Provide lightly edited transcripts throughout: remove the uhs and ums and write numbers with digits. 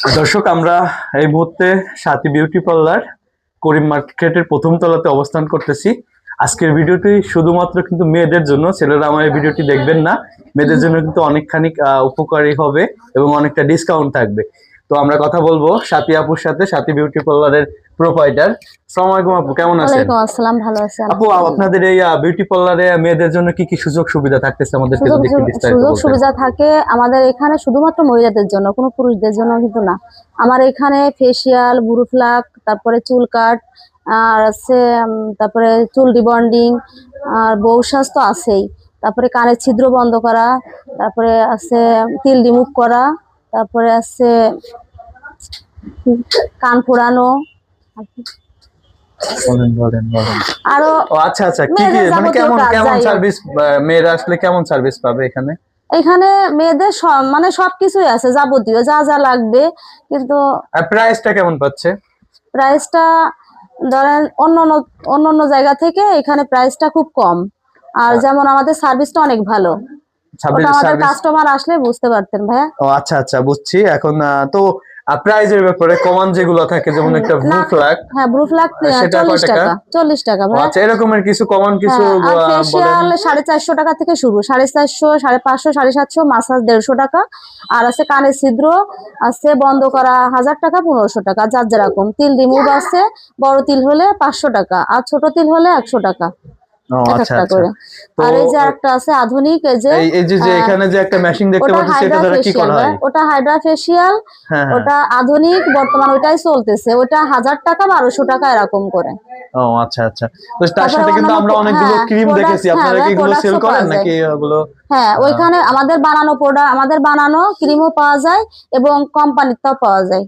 দর্শক, আমরা এই মুহূর্তে সাথী বিউটি পার্লার করিম মার্কেটের প্রথম তলাতে অবস্থান করতেছি। আজকের ভিডিওটি শুধুমাত্র কিন্তু মেয়েদের জন্য, ছেলেরা আমার এই ভিডিওটি দেখবেন না। মেয়েদের জন্য কিন্তু অনেকখানি উপকারী হবে এবং অনেকটা ডিসকাউন্ট থাকবে। তো আমরা কথা বলবো সাথী আপুর সাথে, সাথী বিউটি পার্লারের প্রোপাইটার। আসসালামু আলাইকুম আপু, কেমন আছেন? ওয়ালাইকুম আসসালাম, ভালো আছি আপু, আপনাদের এই বিউটি পার্লারে মেয়েদের জন্য কি কি সুযোগ সুবিধা থাকতেছে আমাদেরকে সুযোগ যদি একটু বিস্তারিত সুযোগ বলতেন। সুবিধা থাকে আমাদের এখানে শুধুমাত্র মহিলাদের জন্য, কোনো পুরুষদের জন্য কিন্তু না। আমার এখানে ফেসিয়াল, বুরু প্লাক, তারপরে চুল কাট, আর আছে তারপরে চুল রিবন্ডিং, আর বউ সাজ তো আছেই। তারপরে কানের ছিদ্র বন্ধ করা, তারপরে আছে তিল রিমুভ করা, তারপরে আছে কান ফোড়ানো, বলেন বলেন বলেন। আরো ও আচ্ছা আচ্ছা, কি কি মেয়েদের মানে যাবতীয় কেমন কাজ। কেমন যাই হোক, সার্ভিস, মেয়েরা আসলে কেমন সার্ভিস পাবে এখানে? এখানে মেয়েদের মানে সবকিছুই আছে, যাবতীয় যা যা লাগবে। কিন্তু আর প্রাইসটা কেমন পাচ্ছে? প্রাইসটা ধরেন অন্য অন্য জায়গা থেকে এখানে প্রাইসটা খুব কম। আর যেমন আমাদের সার্ভিসটা অনেক ভালো, ওটা আমাদের সার্ভিস। কাস্টমার আসলে বুঝতে পারতেন ভাইয়া। ও আচ্ছা আচ্ছা, বুঝছি এখন। তো প্রাইজের ব্যাপারে কমান যেগুলো থাকে, যেমন একটা ব্লু ফ্ল্যাগ, হ্যাঁ, ব্রু ফ্ল্যাগ সেটা কয় 40 টাকা? টাকা, 40 টাকা ভাইয়া। আচ্ছা, এরকমের কিছু কমন কিছু হ্যাঁ, আর বলেন। ফেসিয়াল 450 টাকা থেকে শুরু, 450, 550, 750, মাসাজ 150 টাকা। আর আছে কানের ছিদ্র আছে বন্ধ করা 1000 টাকা, 1500 টাকা, যার যেরকম। তিল রিমুভ আছে, বড় তিল হলে 500 টাকা, আর ছোট তিল হলে 100 টাকা ও এক আচ্ছা একটা আচ্ছা। করে। তো আর এই যে একটা আছে আধুনিক, এই যে এই যে এখানে যে একটা মেশিন দেখতে ওটা পাচ্ছি, এটা হাইড্রা দ্বারা কি ফেসিয়াল, করা হয়? ওটা হাইড্রা ফেসিয়াল, হ্যাঁ হ্যাঁ। ওটা আধুনিক, বর্তমান ওটাই চলতেছে। ওটা 1000 টাকা, 1200 টাকা এরকম করে। ও আচ্ছা আচ্ছা। তো তার তারপরে সাথে কিন্তু অন্যান্য আমরা অনেকগুলো হ্যাঁ ক্রিম দেখেছি, প্রোডাক্ট, আপনারা কি এগুলো সেল প্রোডাক্টসও করেন পাওয়া যায়। নাকি ওগুলো? হ্যাঁ, ওইখানে আমাদের বানানো প্রোডাক্ট, আমাদের বানানো ক্রিমও পাওয়া যায় এবং কোম্পানিরটাও পাওয়া যায়।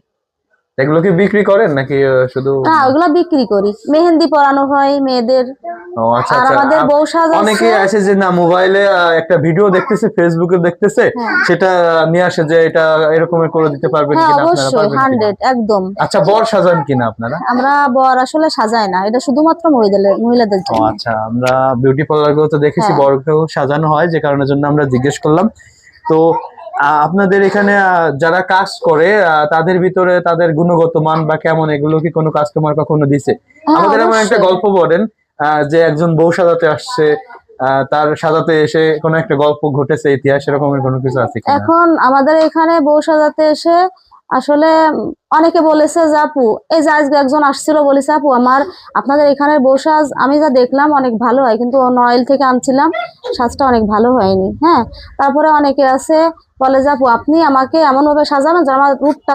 এগুলো কি বিক্রি করেন নাকি শুধু? হ্যাঁ, ওইগুলো বিক্রি করি। মেহেন্দি পরানো হয় মেয়েদের। ও আচ্ছা আর আচ্ছা। আমাদের বউ সাজ আছে। অনেকেই আছে যে না, মোবাইলে একটা ভিডিও দেখতেছে, ফেসবুকে দেখতেছে, হ্যাঁ সেটা নিয়ে আসে যে এটা এরকমের করে দিতে পারবেন হ্যাঁ, কিনা, আপনারা অবশ্যই, পারবেন কিনা? 100 একদম। আচ্ছা, বর সাজান কিনা আপনারা? আমরা বর আসলে সাজাই না, এটা শুধুমাত্র মহিলাদের ও জন্য। আচ্ছা, আমরা বিউটি পার্লার গুলোতে দেখেছি হ্যাঁ, বরকেও সাজানো হয়, যে কারণের জন্য আমরা জিজ্ঞেস করলাম। তো আপনাদের এখানে যারা কাজ করে তাদের ভিতরে তাদের গুণগত মান বা কেমন, এগুলো কি কোনো কাস্টমার কখনো দিছে? হ্যাঁ, আমাদের এমন একটা অবশ্যই। গল্প বলেন, যে একজন বউ সাজাতে আসছে, তার সাজাতে এসে কোনো একটা গল্প ঘটেছে, ইতিহাস এরকমের কোনো কিছু আছে কিনা? এখন আমাদের এখানে বউ সাজাতে এসে আসলে অনেকে বলেছে যে আপু, এই যে আজকে একজন আসছিল, বলেছে আপু আপনাদের এখানের বউ সাজ আমি যা দেখলাম অনেক ভালো হয়, কিন্তু অন্য অয়েল থেকে আনছিলাম, সাজটা অনেক ভালো হয়নি। হ্যাঁ, তারপরে অনেকে আছে বলে যে আপু আপনি আমাকে এমন ভাবে সাজানো যে আমার রূপটা